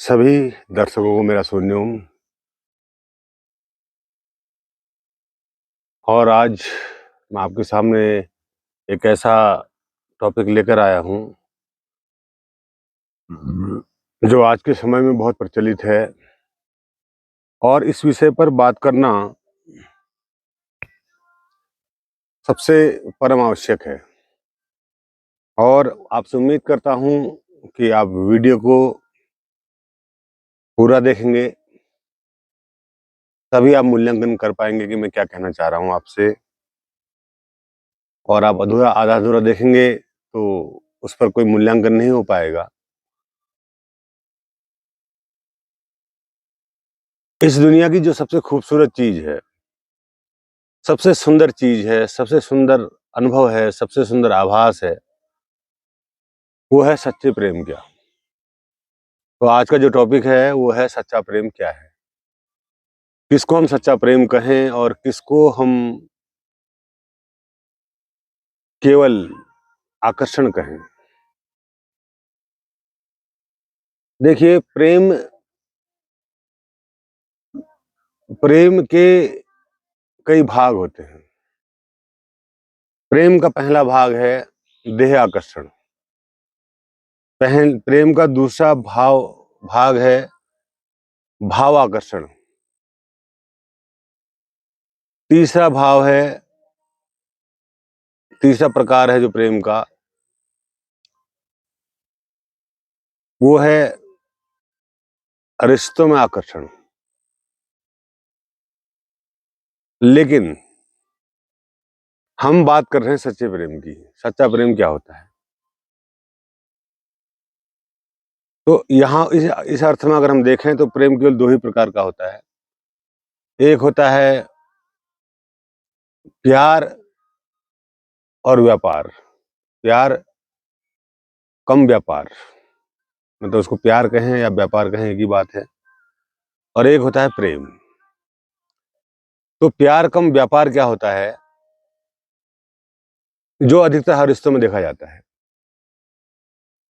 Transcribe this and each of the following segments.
सभी दर्शकों को मेरा सोन्योम। और आज मैं आपके सामने एक ऐसा टॉपिक लेकर आया हूँ जो आज के समय में बहुत प्रचलित है और इस विषय पर बात करना सबसे परम आवश्यक है। और आपसे उम्मीद करता हूँ कि आप वीडियो को पूरा देखेंगे, तभी आप मूल्यांकन कर पाएंगे कि मैं क्या कहना चाह रहा हूँ आपसे। और आप अधूरा आधा अधूरा देखेंगे तो उस पर कोई मूल्यांकन नहीं हो पाएगा। इस दुनिया की जो सबसे खूबसूरत चीज है, सबसे सुंदर चीज है, सबसे सुंदर अनुभव है, सबसे सुंदर आभास है, वो है सच्चे प्रेम क्या। तो आज का जो टॉपिक है वो है सच्चा प्रेम क्या है, किसको हम सच्चा प्रेम कहें और किसको हम केवल आकर्षण कहें। देखिए, प्रेम प्रेम के कई भाग होते हैं। प्रेम का पहला भाग है देह आकर्षण। प्रेम का दूसरा भाग है भाव आकर्षण। तीसरा भाव है, तीसरा प्रकार है जो प्रेम का, वो है रिश्तों में आकर्षण। लेकिन हम बात कर रहे हैं सच्चे प्रेम की। सच्चा प्रेम क्या होता है? तो यहाँ इस अर्थ में अगर हम देखें तो प्रेम केवल दो ही प्रकार का होता है। एक होता है प्यार और व्यापार। प्यार कम व्यापार, मतलब उसको प्यार कहें या व्यापार कहें एक ही बात है। और एक होता है प्रेम। तो प्यार कम व्यापार क्या होता है, जो अधिकतर हर रिश्तों में देखा जाता है।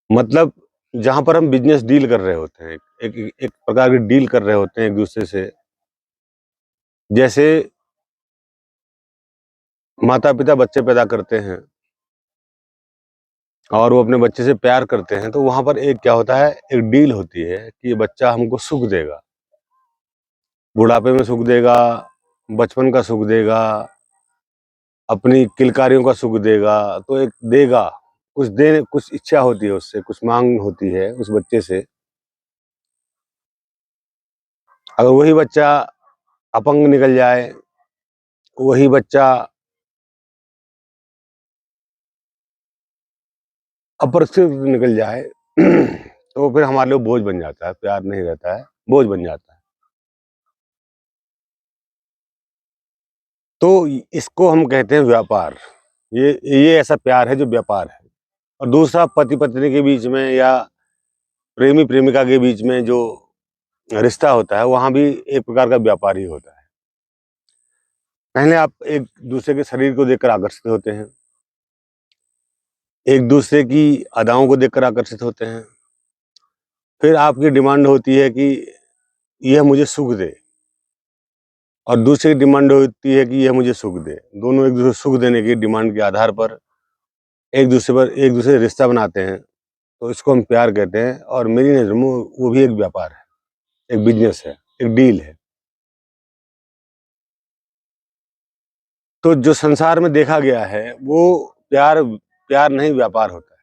मतलब जहां पर हम बिजनेस डील कर रहे होते हैं, एक प्रकार की डील कर रहे होते हैं एक दूसरे से। जैसे माता पिता बच्चे पैदा करते हैं और वो अपने बच्चे से प्यार करते हैं, तो वहां पर एक क्या होता है, एक डील होती है कि ये बच्चा हमको सुख देगा, बुढ़ापे में सुख देगा, बचपन का सुख देगा, अपनी किलकारियों का सुख देगा। तो एक देगा, कुछ इच्छा होती है उससे, कुछ मांग होती है उस बच्चे से। अगर वही बच्चा अपंग निकल जाए, वही बच्चा अप्रशिक्षित निकल जाए तो फिर हमारे लिए बोझ बन जाता है। प्यार नहीं रहता है, बोझ बन जाता है। तो इसको हम कहते हैं व्यापार। ये ऐसा प्यार है जो व्यापार है। और दूसरा पति पत्नी के बीच में या प्रेमी प्रेमिका के बीच में जो रिश्ता होता है, वहां भी एक प्रकार का व्यापार ही होता है। पहले आप एक दूसरे के शरीर को देखकर आकर्षित होते हैं, एक दूसरे की अदाओं को देखकर आकर्षित होते हैं। फिर आपकी डिमांड होती है कि यह मुझे सुख दे, और दूसरे की डिमांड होती है कि यह मुझे सुख दे। दोनों एक दूसरे को सुख देने की डिमांड के आधार पर एक दूसरे रिश्ता बनाते हैं। तो इसको हम प्यार कहते हैं। और मेरी नज़र में वो भी एक व्यापार है, एक बिजनेस है, एक डील है। तो जो संसार में देखा गया है वो प्यार प्यार नहीं व्यापार होता है।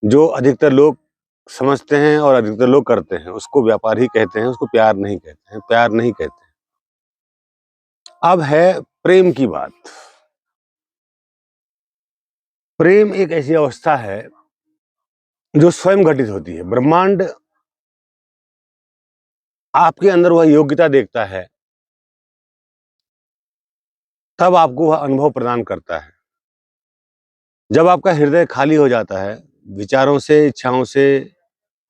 जो अधिकतर लोग समझते हैं और अधिकतर लोग करते हैं, उसको व्यापार ही कहते हैं, उसको प्यार नहीं कहते हैं, प्यार नहीं कहते हैं। अब है प्रेम की बात। प्रेम एक ऐसी अवस्था है जो स्वयं घटित होती है। ब्रह्मांड आपके अंदर वह योग्यता देखता है, तब आपको वह अनुभव प्रदान करता है। जब आपका हृदय खाली हो जाता है, विचारों से, इच्छाओं से,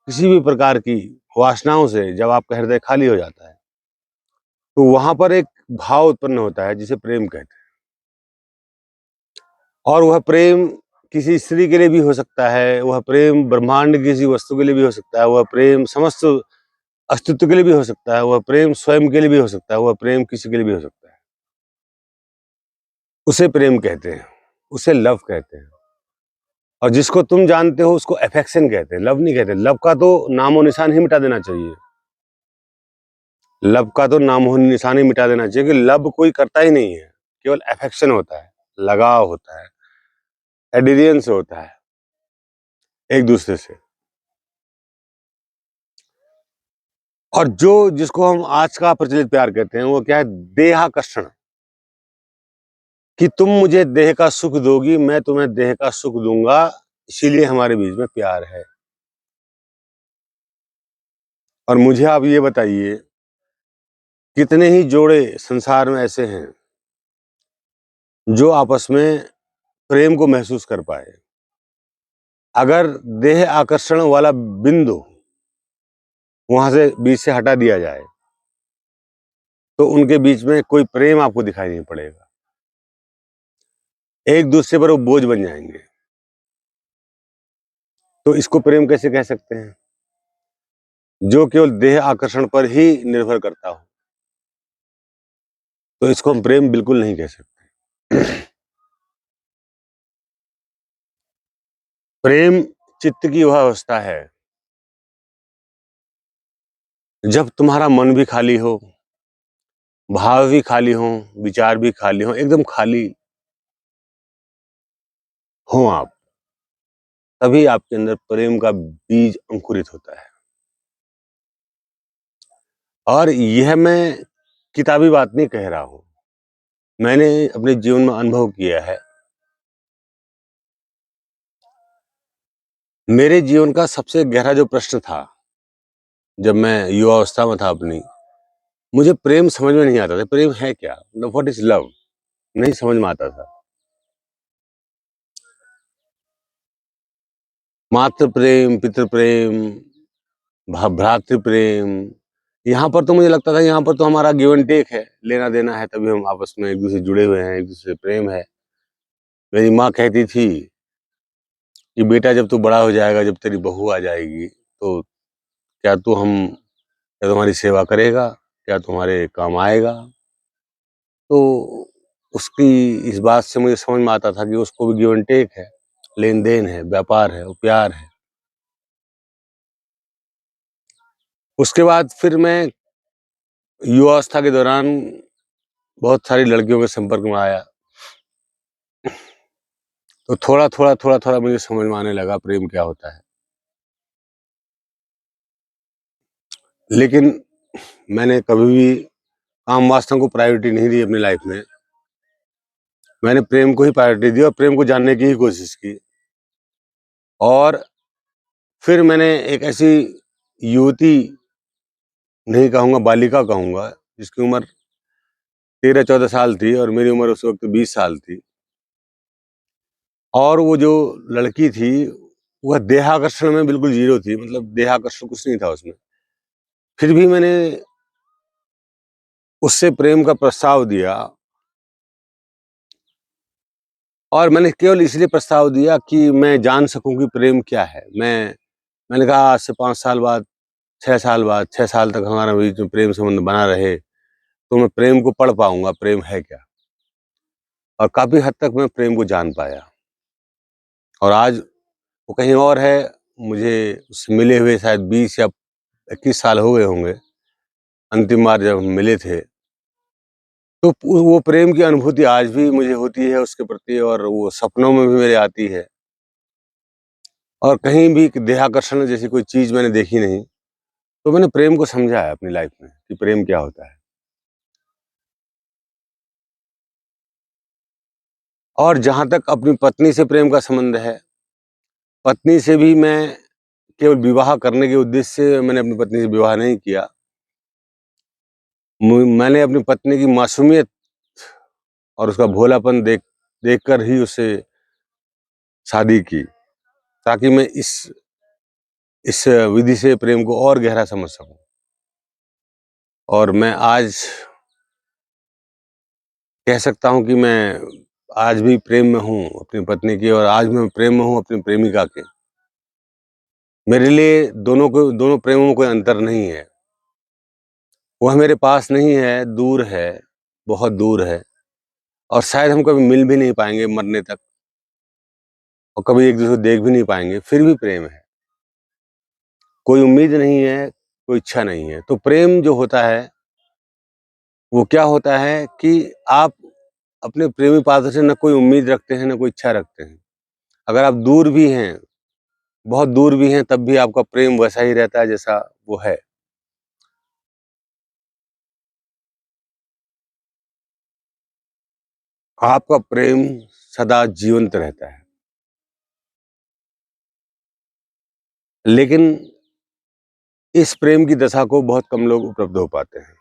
किसी भी प्रकार की वासनाओं से, जब आपका हृदय खाली हो जाता है, तो वहां पर एक भाव उत्पन्न होता है जिसे प्रेम कहते हैं। और वह प्रेम किसी स्त्री के लिए भी हो सकता है, वह प्रेम ब्रह्मांड की किसी वस्तु के लिए भी हो सकता है, वह प्रेम समस्त अस्तित्व के लिए भी हो सकता है, वह प्रेम स्वयं के लिए भी हो सकता है, वह प्रेम किसी के लिए भी हो सकता है। उसे प्रेम कहते हैं, उसे लव कहते हैं। और जिसको तुम जानते हो उसको अफेक्शन कहते हैं, लव नहीं कहते। लव का तो नामो निशान ही मिटा देना चाहिए। लव का तो नामो निशान ही मिटा देना चाहिए कि लव कोई करता ही नहीं है, केवल अफेक्शन होता है, लगाव होता है, एडिरियंस होता है एक दूसरे से। और जिसको हम आज का प्रचलित प्यार कहते हैं वो क्या है? देहाकर्षण। कि तुम मुझे देह का सुख दोगी, मैं तुम्हें देह का सुख दूंगा, इसीलिए हमारे बीच में प्यार है। और मुझे आप ये बताइए, कितने ही जोड़े संसार में ऐसे हैं जो आपस में प्रेम को महसूस कर पाए। अगर देह आकर्षण वाला बिंदु वहां से बीच से हटा दिया जाए तो उनके बीच में कोई प्रेम आपको दिखाई नहीं पड़ेगा। एक दूसरे पर वो बोझ बन जाएंगे। तो इसको प्रेम कैसे कह सकते हैं? जो केवल देह आकर्षण पर ही निर्भर करता हो, तो इसको हम प्रेम बिल्कुल नहीं कह सकते। प्रेम चित्त की वह अवस्था है जब तुम्हारा मन भी खाली हो, भाव भी खाली हो, विचार भी खाली हो, एकदम खाली हो आप, तभी आपके अंदर प्रेम का बीज अंकुरित होता है। और यह मैं किताबी बात नहीं कह रहा हूं, मैंने अपने जीवन में अनुभव किया है। मेरे जीवन का सबसे गहरा जो प्रश्न था, जब मैं युवावस्था में था अपनी, मुझे प्रेम समझ में नहीं आता था। प्रेम है क्या? मतलब व्हाट इज लव? नहीं समझ में आता था। मातृ प्रेम, पितृ प्रेम, भ्रातृ प्रेम, यहाँ पर तो मुझे लगता था यहाँ पर तो हमारा गिव एंड टेक है, लेना देना है, तभी हम आपस में एक दूसरे से जुड़े हुए हैं, एक दूसरे से प्रेम है। मेरी माँ कहती थी कि बेटा जब तू बड़ा हो जाएगा, जब तेरी बहू आ जाएगी, तो क्या क्या तुम्हारी सेवा करेगा, क्या तुम्हारे काम आएगा? तो उसकी इस बात से मुझे समझ में आता था कि उसको भी गिव एंड टेक है, लेन देन है, व्यापार है, वो प्यार है। उसके बाद फिर मैं युवावस्था के दौरान बहुत सारी लड़कियों के संपर्क में आया, तो थोड़ा थोड़ा मुझे समझ में आने लगा प्रेम क्या होता है। लेकिन मैंने कभी भी काम वासना को प्रायोरिटी नहीं दी अपनी लाइफ में। मैंने प्रेम को ही प्रायोरिटी दी और प्रेम को जानने की ही कोशिश की। और फिर मैंने एक ऐसी युवती, नहीं कहूँगा बालिका कहूँगा, जिसकी उम्र 13-14 साल थी और मेरी उम्र उस वक्त 20 साल थी। और वो जो लड़की थी वह देहाकर्षण में बिल्कुल जीरो थी, मतलब देहाकर्षण कुछ नहीं था उसमें। फिर भी मैंने उससे प्रेम का प्रस्ताव दिया, और मैंने केवल इसलिए प्रस्ताव दिया कि मैं जान सकूं कि प्रेम क्या है। मैंने कहा आज से 5 साल बाद, 6 साल बाद, 6 साल तक हमारा बीच में प्रेम संबंध बना रहे, तो मैं प्रेम को पढ़ पाऊंगा, प्रेम है क्या। और काफी हद तक मैं प्रेम को जान पाया। और आज वो कहीं और है, मुझे उससे मिले हुए शायद 20 या 21 साल हो गए होंगे। अंतिम बार जब हम मिले थे, तो वो प्रेम की अनुभूति आज भी मुझे होती है उसके प्रति, और वो सपनों में भी मेरे आती है। और कहीं भी देहाकर्षण जैसी कोई चीज मैंने देखी नहीं। तो मैंने प्रेम को समझा है अपनी लाइफ में कि प्रेम क्या होता है। और जहां तक अपनी पत्नी से प्रेम का संबंध है, पत्नी से भी मैं केवल विवाह करने के उद्देश्य से मैंने अपनी पत्नी से विवाह नहीं किया। मैंने अपनी पत्नी की मासूमियत और उसका भोलापन देखकर ही उससे शादी की, ताकि मैं इस विधि से प्रेम को और गहरा समझ सकूं। और मैं आज कह सकता हूं कि मैं आज भी प्रेम में हूँ अपनी पत्नी की, और आज मैं प्रेम में हूँ अपनी प्रेमिका के। मेरे लिए दोनों प्रेमों में कोई अंतर नहीं है। वह मेरे पास नहीं है, दूर है, बहुत दूर है, और शायद हम कभी मिल भी नहीं पाएँगे मरने तक, और कभी एक-दूसरे को देख भी नहीं पाएँगे, फिर भी प्रेम है। कोई उम्मीद नहीं है, कोई इच्छा नहीं है। तो प्रेम जो होता है, वो क्या होता है कि आप अपने प्रेमी पात्र से ना कोई उम्मीद रखते हैं, ना कोई इच्छा रखते हैं। अगर आप दूर भी हैं, बहुत दूर भी हैं, तब भी आपका प्रेम वैसा ही रहता है जैसा वो है। आपका प्रेम सदा जीवंत रहता है। लेकिन इस प्रेम की दशा को बहुत कम लोग उपलब्ध हो पाते हैं।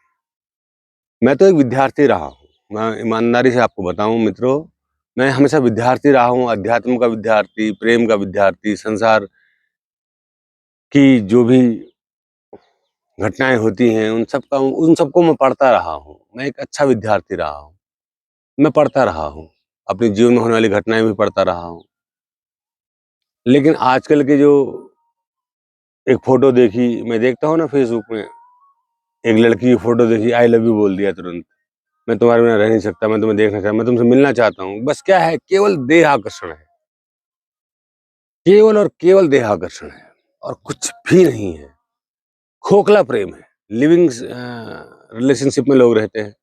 मैं तो एक विद्यार्थी रहा हूँ। मैं ईमानदारी से आपको बताऊँ मित्रों, मैं हमेशा विद्यार्थी रहा हूँ, अध्यात्म का विद्यार्थी, प्रेम का विद्यार्थी, संसार की जो भी घटनाएँ होती हैं, उन सबको मैं पढ़ता रहा हूँ। मैं एक अच्छा विद्यार्थी रहा हूँ। मैं पढ़ता रहा हूँ। अपने जीवन में होने वाली घटनाएँ भी पढ़ता रहा हूँ। लेकिन आजकल के जो एक फ़ोटो देखी, मैं देखता हूँ ना फ़ेसबुक में, एक लड़की की फ़ोटो देखी, आई लव यू बोल दिया तुरंत। मैं तुम्हारे बिना रह नहीं सकता, मैं तुम्हें देखना चाहता हूँ, मैं तुमसे मिलना चाहता हूँ। बस क्या है, केवल देह आकर्षण है। केवल और केवल देह आकर्षण है, और कुछ भी नहीं है। खोखला प्रेम है। रिलेशनशिप में लोग रहते हैं।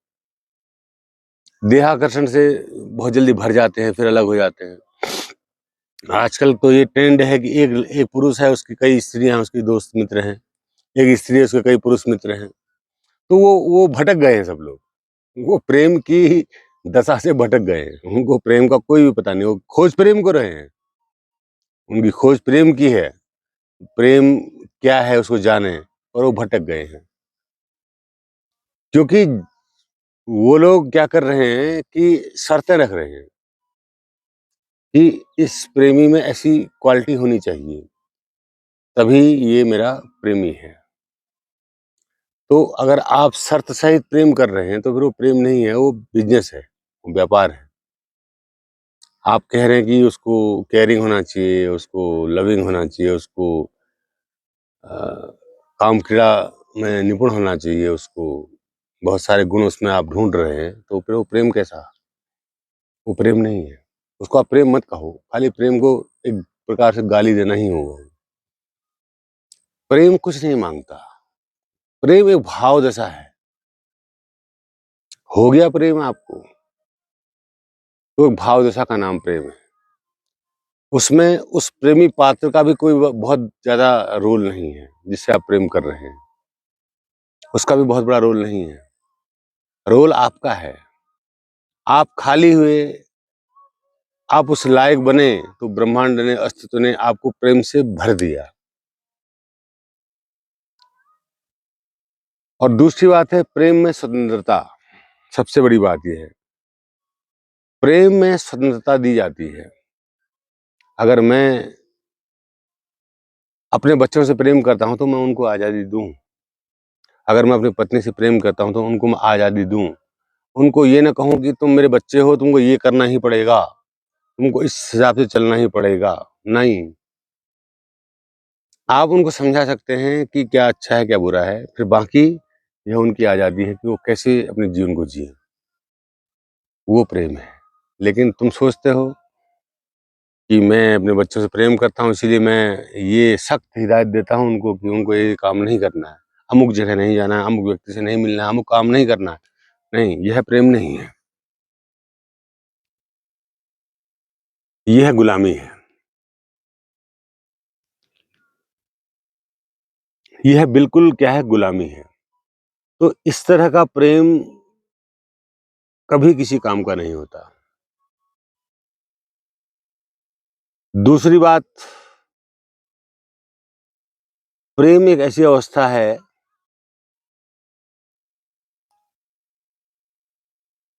देहाकर्षण से बहुत जल्दी भर जाते हैं, फिर अलग हो जाते हैं। आजकल तो ये ट्रेंड है कि एक एक पुरुष है, उसकी कई स्त्रियाँ उसकी दोस्त मित्र हैं। एक स्त्री है, उसके कई पुरुष मित्र हैं। तो वो भटक गए हैं सब लोग। वो प्रेम की दशा से भटक गए हैं। उनको प्रेम का कोई भी पता नहीं। वो खोज प्रेम को रहे हैं। उनकी खोज प्रेम की है। प्रेम क्या है उसको जाने, और वो भटक गए हैं। क्योंकि वो लोग क्या कर रहे हैं कि शर्तें रख रहे हैं कि इस प्रेमी में ऐसी क्वालिटी होनी चाहिए, तभी ये मेरा प्रेमी है। तो अगर आप शर्त सहित प्रेम कर रहे हैं, तो फिर वो प्रेम नहीं है, वो बिज़नेस है, वो व्यापार है। आप कह रहे हैं कि उसको केयरिंग होना चाहिए, उसको लविंग होना चाहिए, उसको अ, काम क्रीड़ा में निपुण होना चाहिए, उसको बहुत सारे गुण उसमें आप ढूँढ रहे हैं, तो फिर वो प्रेम कैसा? वो प्रेम नहीं है। उसको आप प्रेम मत कहो, खाली प्रेम को एक प्रकार से गाली देना ही होगा। प्रेम कुछ नहीं माँगता। प्रेम एक भाव जैसा है। हो गया प्रेम आपको, तो एक भाव दशा का नाम प्रेम है। उसमें उस प्रेमी पात्र का भी कोई बहुत ज़्यादा रोल नहीं है, जिससे आप प्रेम कर रहे हैं। उसका भी बहुत बड़ा रोल नहीं है। रोल आपका है। आप खाली हुए, आप उस लायक बने, तो ब्रह्मांड ने, अस्तित्व ने आपको प्रेम से भर दिया। और दूसरी बात है प्रेम में स्वतंत्रता। सबसे बड़ी बात ये है, प्रेम में स्वतंत्रता दी जाती है। अगर मैं अपने बच्चों से प्रेम करता हूँ, तो मैं उनको आज़ादी दूँ। अगर मैं अपनी पत्नी से प्रेम करता हूँ, तो उनको मैं आज़ादी दूँ। उनको ये ना कहूँ कि तुम मेरे बच्चे हो, तुमको ये करना ही पड़ेगा, तुमको इस हिसाब से चलना ही पड़ेगा। नहीं, आप उनको समझा सकते हैं कि क्या अच्छा है, क्या बुरा है, फिर बाकी यह उनकी आज़ादी है कि वो कैसे अपने जीवन को जिएँ। वो प्रेम है। लेकिन तुम सोचते हो कि मैं अपने बच्चों से प्रेम करता हूँ, इसीलिए मैं ये सख्त हिदायत देता हूँ उनको कि उनको ये काम नहीं करना है, अमुक जगह नहीं जाना है, अमुक व्यक्ति से नहीं मिलना है, अमुक काम नहीं करना है। नहीं, यह प्रेम नहीं है। यह गुलामी है। यह बिल्कुल क्या है, गुलामी है। तो इस तरह का प्रेम कभी किसी काम का नहीं होता। दूसरी बात, प्रेम एक ऐसी अवस्था है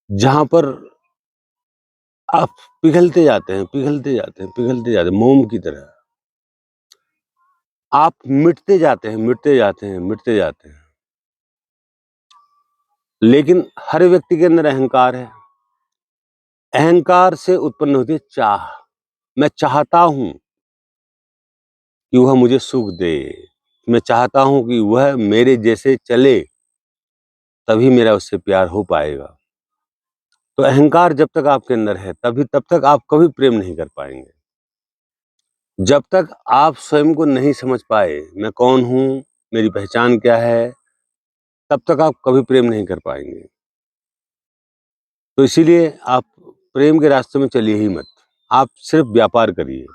जहाँ पर आप पिघलते जाते हैं, पिघलते जाते हैं, पिघलते जाते हैं, मोम की तरह। आप मिटते जाते हैं, मिटते जाते हैं, मिटते जाते हैं। लेकिन हर व्यक्ति के अंदर अहंकार है। अहंकार से उत्पन्न होती है चाह। मैं चाहता हूँ कि वह मुझे सुख दे। मैं चाहता हूँ कि वह मेरे जैसे चले, तभी मेरा उससे प्यार हो पाएगा। तो अहंकार जब तक आपके अंदर है, तब तक आप कभी प्रेम नहीं कर पाएँगे। जब तक आप स्वयं को नहीं समझ पाए, मैं कौन हूँ, मेरी पहचान क्या है, तब तक आप कभी प्रेम नहीं कर पाएँगे। तो इसीलिए आप प्रेम के रास्ते में चलिए ही मत। आप सिर्फ़ व्यापार करिए।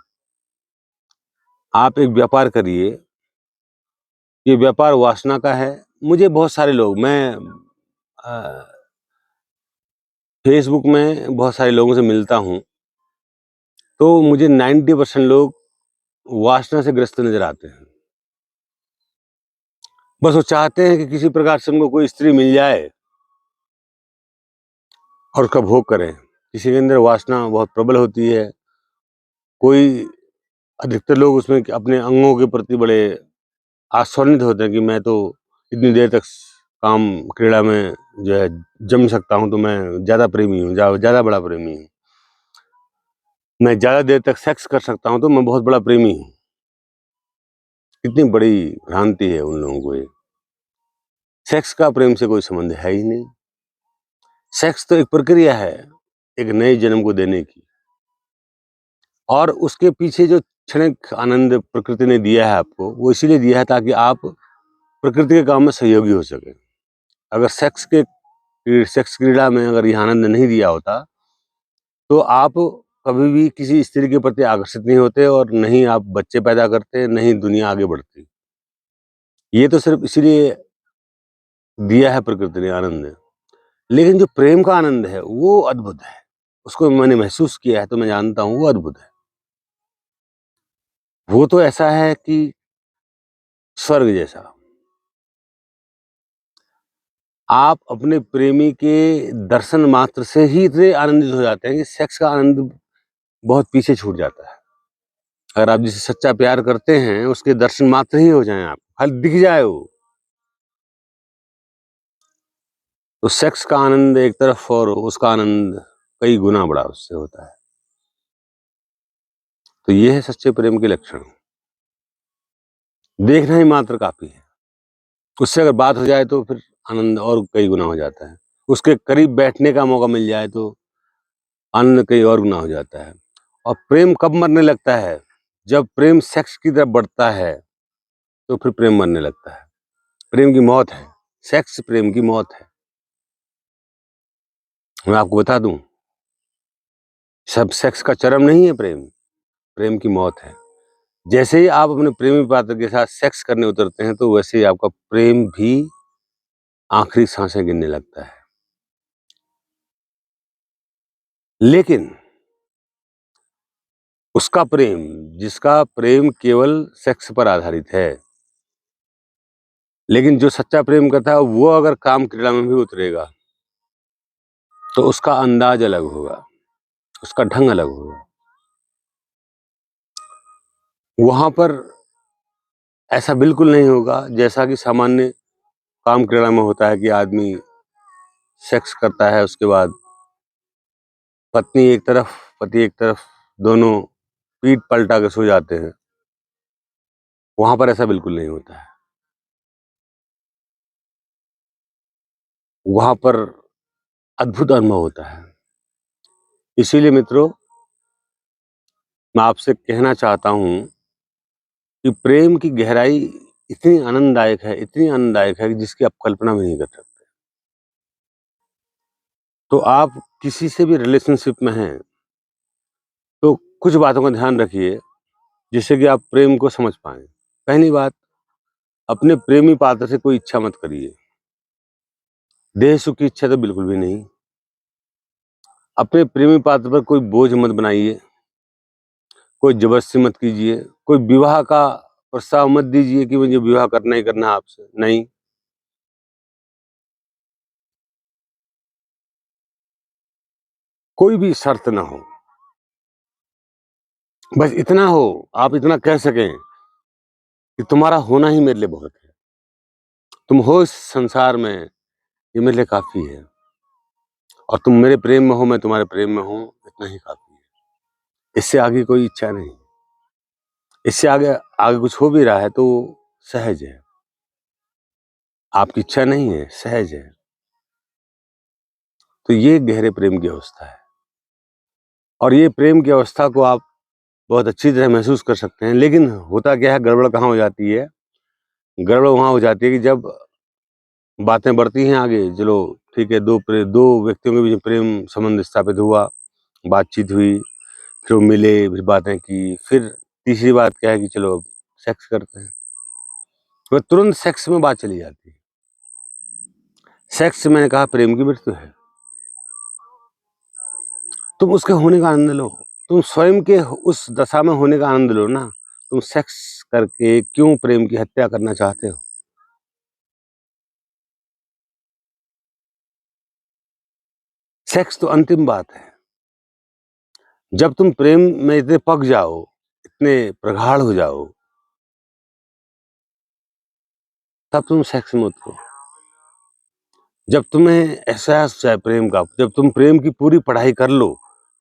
आप एक व्यापार करिए, ये व्यापार वासना का है। मुझे बहुत सारे लोग मैं अ, फ़ेसबुक में बहुत सारे लोगों से मिलता हूँ, तो मुझे 90% लोग वासना से ग्रस्त नज़र आते हैं। बस वो चाहते हैं कि किसी प्रकार से उनको कोई स्त्री मिल जाए और उसका भोग करें। किसी के अंदर वासना बहुत प्रबल होती है, कोई अधिकतर लोग उसमें अपने अंगों के प्रति बड़े आस्वान्वित होते हैं कि मैं तो इतनी देर तक काम क्रीड़ा में जो है जम सकता हूँ, तो मैं ज़्यादा प्रेमी हूँ, ज़्यादा बड़ा प्रेमी हूँ। मैं ज़्यादा देर तक सेक्स कर सकता हूँ, तो मैं बहुत बड़ा प्रेमी हूँ। कितनी बड़ी भ्रांति है उन लोगों को ये। सेक्स का प्रेम से कोई संबंध है ही नहीं। सेक्स तो एक प्रक्रिया है, एक नए जन्म को देने की, और उसके पीछे जो क्षणिक आनंद प्रकृति ने दिया है आपको, वो इसीलिए दिया है ताकि आप प्रकृति के काम में सहयोगी हो सकें। अगर सेक्स क्रीड़ा में अगर ये आनंद नहीं दिया होता, तो आप कभी भी किसी स्त्री के प्रति आकर्षित नहीं होते और न ही आप बच्चे पैदा करते, न ही दुनिया आगे बढ़ती। ये तो सिर्फ़ इसीलिए दिया है प्रकृति ने आनंद। लेकिन जो प्रेम का आनंद है, वो अद्भुत है। उसको मैंने महसूस किया है, तो मैं जानता हूँ वो अद्भुत है। वो तो ऐसा है कि स्वर्ग जैसा। आप अपने प्रेमी के दर्शन मात्र से ही इतने आनंदित हो जाते हैं कि सेक्स का आनंद बहुत पीछे छूट जाता है। अगर आप जिसे सच्चा प्यार करते हैं, उसके दर्शन मात्र ही हो जाएँ आपको, खाली दिख जाए वो, तो सेक्स का आनंद एक तरफ और उसका आनंद कई गुना बड़ा उससे होता है। तो ये है सच्चे प्रेम के लक्षण। देखना ही मात्र काफ़ी है। उससे अगर बात हो जाए तो फिर आनंद और कई गुना हो जाता है। उसके करीब बैठने का मौका मिल जाए तो आनंद कई और गुना हो जाता है। और प्रेम कब मरने लगता है? जब प्रेम सेक्स की तरफ बढ़ता है, तो फिर प्रेम मरने लगता है। प्रेम की मौत है। सेक्स प्रेम की मौत है। मैं आपको बता दूँ, सब सेक्स का चरम नहीं है प्रेम, प्रेम की मौत है। जैसे ही आप अपने प्रेमी पात्र के साथ सेक्स करने उतरते हैं, तो वैसे ही आपका प्रेम भी आखिरी साँसें गिनने लगता है। लेकिन उसका प्रेम, जिसका प्रेम केवल सेक्स पर आधारित है, लेकिन जो सच्चा प्रेम करता है, वो अगर काम क्रीड़ा में भी उतरेगा, तो उसका अंदाज अलग होगा, उसका ढंग अलग होगा। वहाँ पर ऐसा बिल्कुल नहीं होगा जैसा कि सामान्य काम क्रीड़ा में होता है कि आदमी सेक्स करता है, उसके बाद पत्नी एक तरफ, पति एक तरफ, दोनों पीठ पलटा के सो जाते हैं। वहाँ पर ऐसा बिल्कुल नहीं होता है। वहाँ पर अद्भुत अनुभव होता है। इसीलिए मित्रों, मैं आपसे कहना चाहता हूँ कि प्रेम की गहराई इतनी आनंददायक है कि जिसकी आप कल्पना भी नहीं कर सकते। तो आप किसी से भी रिलेशनशिप में हैं, तो कुछ बातों का ध्यान रखिए, जिससे कि आप प्रेम को समझ पाएँ। पहली बात, अपने प्रेमी पात्र से कोई इच्छा मत करिए। देह सुख की इच्छा तो बिल्कुल भी नहीं। अपने प्रेमी पात्र पर कोई बोझ मत बनाइए, कोई ज़बरदस्ती मत कीजिए, कोई विवाह का प्रस्ताव मत दीजिए कि मुझे विवाह करना ही करना है आपसे, नहीं। कोई भी शर्त ना हो। बस इतना हो, आप इतना कह सकें कि तुम्हारा होना ही मेरे लिए बहुत है। तुम हो इस संसार में, ये मेरे लिए काफ़ी है। और तुम मेरे प्रेम में हो, मैं तुम्हारे प्रेम में हूँ, इतना ही काफ़ी है। इससे आगे कोई इच्छा नहीं। इससे आगे आगे कुछ हो भी रहा है तो सहज है। आपकी इच्छा नहीं है, सहज है। तो ये गहरे प्रेम की अवस्था है। और ये प्रेम की अवस्था को आप बहुत अच्छी तरह महसूस कर सकते हैं। लेकिन होता क्या है, गड़बड़ कहाँ हो जाती है? गड़बड़ वहाँ हो जाती है कि जब बातें बढ़ती हैं आगे, चलो ठीक है, 2 व्यक्तियों के बीच प्रेम संबंध स्थापित हुआ, बातचीत हुई, फिर वो मिले, फिर बातें की, फिर तीसरी बात क्या है कि चलो अब सेक्स करते हैं। तो तुरंत सेक्स में बात चली जाती है। सेक्स मैंने कहा प्रेम की मृत्यु है। तुम उसके होने का आनंद लो। तुम स्वयं के उस दशा में होने का आनंद लो ना। तुम सेक्स करके क्यों प्रेम की हत्या करना चाहते हो? सेक्स तो अंतिम बात है। जब तुम प्रेम में इतने पक जाओ, इतने प्रगाढ़ हो जाओ, तब तुम सेक्स में उतरो। जब तुम्हें एहसास हो जाए प्रेम का, जब तुम प्रेम की पूरी पढ़ाई कर लो,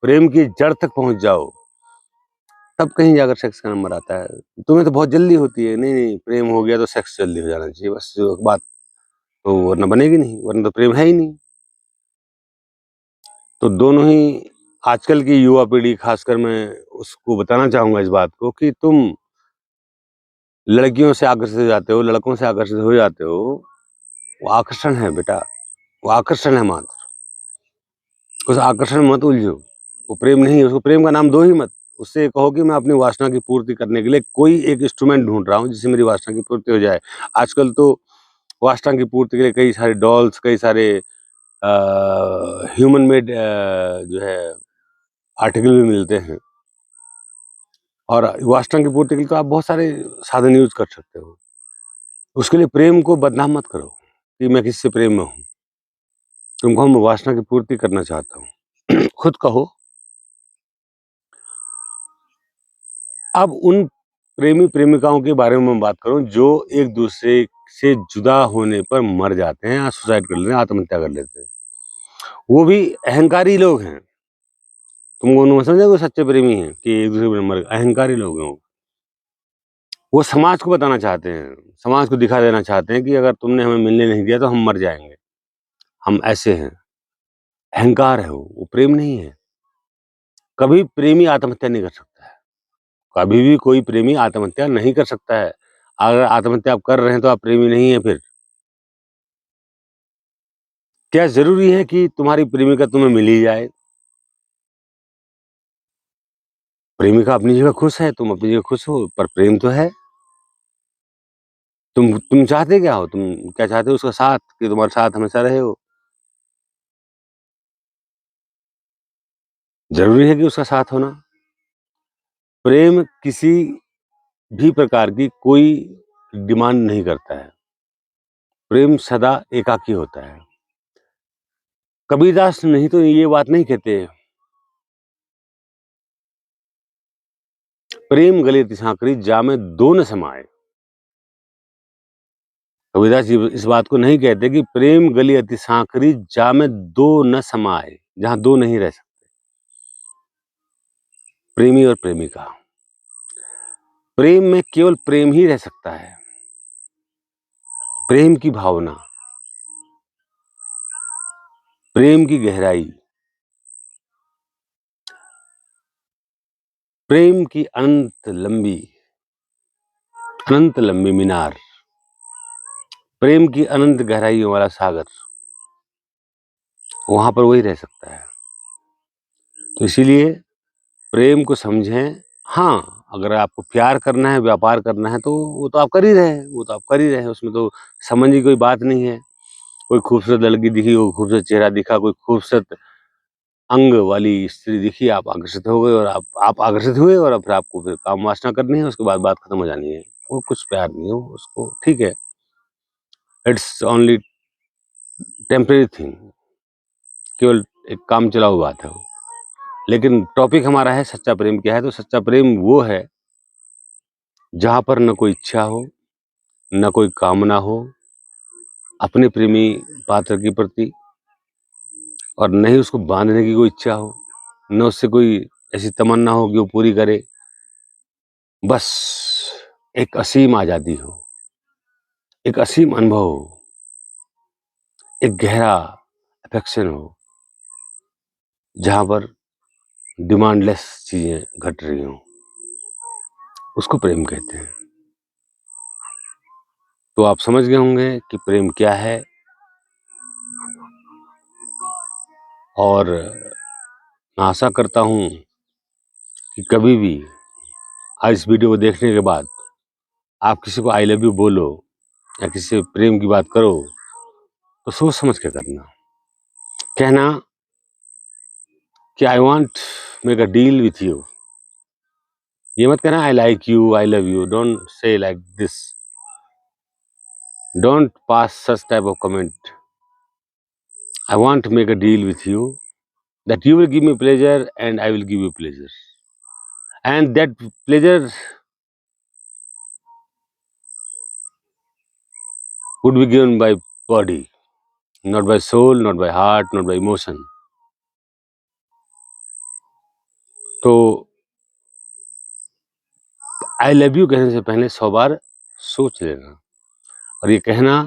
प्रेम की जड़ तक पहुँच जाओ, तब कहीं जाकर सेक्स का नंबर आता है। तुम्हें तो बहुत जल्दी होती है, नहीं प्रेम हो गया तो सेक्स जल्दी हो जाना चाहिए, बस बात तो वरना बनेगी नहीं, वरना तो प्रेम है ही नहीं। तो दोनों ही आजकल की युवा पीढ़ी, खासकर मैं उसको बताना चाहूँगा इस बात को कि तुम लड़कियों से आकर्षित हो जाते हो, लड़कों से आकर्षित हो जाते हो, वो आकर्षण है बेटा, वो आकर्षण है मात्र। उस आकर्षण में मत उलझो, वो प्रेम नहीं है, उसको प्रेम का नाम दो ही मत। उससे कहो कि मैं अपनी वासना की पूर्ति करने के लिए कोई एक इंस्ट्रूमेंट ढूँढ रहा हूँ जिससे मेरी वासना की पूर्ति हो जाए। आजकल तो वासना की पूर्ति के लिए कई सारे डॉल्स, कई सारे ह्यूमन मेड जो है आर्टिकल भी मिलते हैं। और वासना की पूर्ति के लिए तो आप बहुत सारे साधन यूज़ कर सकते हो। उसके लिए प्रेम को बदनाम मत करो कि मैं किसी से प्रेम में हूँ। तुम कहो मैं वासना की पूर्ति करना चाहता हूँ। खुद कहो। अब उन प्रेमी-प्रेमिकाओं के बारे में मैं बात करूँ जो एक-दूसरे से जुदा होने पर मर जाते हैं या सुसाइड कर लेते हैं, आत्महत्या कर लेते हैं। वो भी अहंकारी लोग हैं। तुम उनको समझे वो सच्चे प्रेमी हैं कि एक-दूसरे पे मर गए, अहंकारी लोग हैं वो। वो समाज को बताना चाहते हैं, समाज को दिखा देना चाहते हैं कि अगर तुमने हमें मिलने नहीं दिया तो हम मर जाएँगे, हम ऐसे हैं। अहंकार है वो प्रेम नहीं है। कभी प्रेमी आत्महत्या नहीं कर सकता है। कभी भी कोई प्रेमी आत्महत्या नहीं कर सकता है। अगर आत्महत्या आप कर रहे हैं तो आप प्रेमी नहीं हैं फिर। क्या ज़रूरी है कि तुम्हारी प्रेमिका तुम्हें मिल ही जाए? प्रेमिका अपनी जगह खुश है, तुम अपनी जगह खुश हो, पर प्रेम तो है। तुम चाहते क्या हो? तुम क्या चाहते हो? उसका साथ, कि तुम्हारे साथ हमेशा रहे वो। ज़रूरी है कि उसका साथ होना। प्रेम किसी भी प्रकार की कोई डिमांड नहीं करता है। प्रेम सदा एकाकी होता है। कबीरदास नहीं तो ये बात नहीं कहते, प्रेम गले अति साँकरी जामे दो न समाये। कबीरदास जी इस बात को नहीं कहते कि प्रेम गली अति साँकरी जामे दो न समाये, जहाँ दो नहीं रह सकते, प्रेमी और प्रेमिका। प्रेम में केवल प्रेम ही रह सकता है। प्रेम की भावना, प्रेम की गहराई, प्रेम की अनंत लंबी मीनार, प्रेम की अनंत गहराइयों वाला सागर, वहाँ पर वही रह सकता है। तो इसीलिए प्रेम को समझें। हाँ, अगर आपको प्यार करना है, व्यापार करना है तो वो तो आप कर ही रहे हैं, वो तो आप कर ही रहे हैं, उसमें तो समझ की कोई बात नहीं है। कोई खूबसूरत लड़की दिखी, कोई खूबसूरत चेहरा दिखा, कोई खूबसूरत अंग वाली स्त्री दिखी, आप आकर्षित हो गए और आप आकर्षित हुए और फिर आपको फिर काम वासना करनी है, उसके बाद बात खत्म हो जानी है। वो कुछ प्यार नहीं है, वो उसको ठीक है, इट्स ओनली टेम्परेरी थिंग, केवल एक काम चलाऊ बात है वो। लेकिन टॉपिक हमारा है सच्चा प्रेम क्या है, तो सच्चा प्रेम वो है जहाँ पर न कोई इच्छा हो, न कोई कामना हो, अपने प्रेमी पात्र के प्रति और न ही उसको बांधने की कोई इच्छा हो, न उससे कोई ऐसी तमन्ना हो कि वो पूरी करे। बस एक असीम आज़ादी हो, एक असीम अनुभव हो, एक गहरा अफेक्शन हो, जहाँ पर डिमांडलेस चीज़ें घट रही हों, उसको प्रेम कहते हैं। तो आप समझ गए होंगे कि प्रेम क्या है, और मैं आशा करता हूँ कि कभी भी आज इस वीडियो को देखने के बाद आप किसी को आई लव यू बोलो या किसी से प्रेम की बात करो तो सोच समझ के करना। कहना कि I want make a deal with you, ये मत कहना I like you, I love you. Don't say like this, don't pass such type of comment. I want to make a deal with you that you will give me pleasure and I will give you pleasure, and that pleasure would be given by body, not by soul, not by heart, not by emotion. तो आई love you कहने से पहले 100 बार सोच लेना, और ये कहना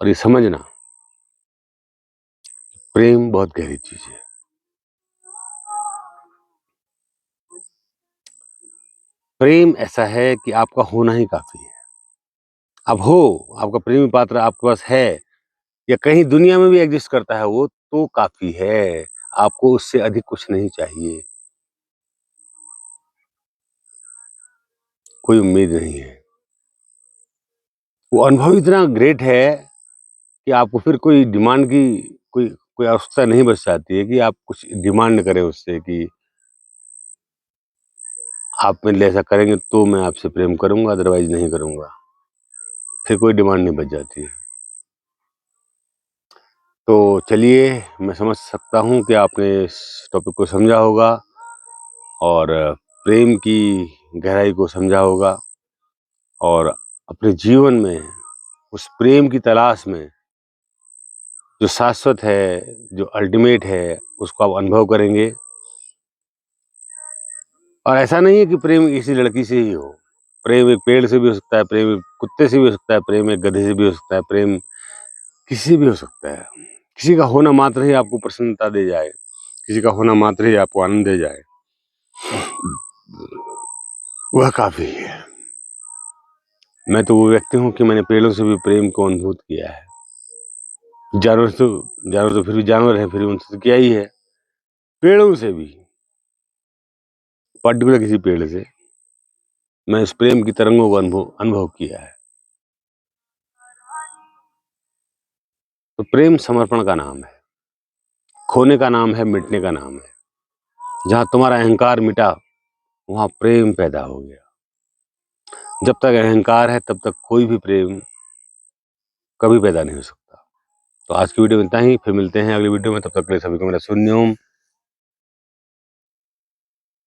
और ये समझना, प्रेम बहुत गहरी चीज है। प्रेम ऐसा है कि आपका होना ही काफी है। अब हो, आपका प्रेमी पात्र आपके पास है या कहीं दुनिया में भी एग्जिस्ट करता है, वो तो काफी है। आपको उससे अधिक कुछ नहीं चाहिए, कोई उम्मीद नहीं है। वो अनुभव इतना ग्रेट है कि आपको फिर कोई डिमांड की कोई कोई आवश्यकता नहीं बच जाती है कि आप कुछ डिमांड करें उससे कि आप मेरे लिए ऐसा करेंगे तो मैं आपसे प्रेम करूंगा, अदरवाइज नहीं करूंगा। फिर कोई डिमांड नहीं बच जाती है। तो चलिए, मैं समझ सकता हूँ कि आपने इस टॉपिक को समझा होगा और प्रेम की गहराई को समझा होगा, और अपने जीवन में उस प्रेम की तलाश में जो शाश्वत है, जो अल्टीमेट है, उसको आप अनुभव करेंगे। और ऐसा नहीं है कि प्रेम किसी लड़की से ही हो, प्रेम एक पेड़ से भी हो सकता है, प्रेम एक कुत्ते से भी हो सकता है, प्रेम एक गधे से भी हो सकता है, प्रेम किसी से भी हो सकता है। किसी का होना मात्र ही आपको प्रसन्नता दे जाए, किसी का होना मात्र ही आपको आनंद दे जाए, वह काफी है। मैं तो वो व्यक्ति हूँ कि मैंने पेड़ों से भी प्रेम को अनुभूत किया है। जानवर तो फिर भी जानवर है, फिर भी उनसे तो किया ही है। पेड़ों से भी, पर्टिकुलर किसी पेड़ से मैं इस प्रेम की तरंगों को अनुभव किया है। तो प्रेम समर्पण का नाम है, खोने का नाम है, मिटने का नाम है। जहां तुम्हारा अहंकार मिटा, वहां प्रेम पैदा हो गया। जब तक अहंकार है तब तक कोई भी प्रेम कभी पैदा नहीं हो सकता। तो आज की वीडियो में इतना ही, फिर मिलते हैं अगली वीडियो में। तब तक के लिए सभी को मेरा शून्य ओम।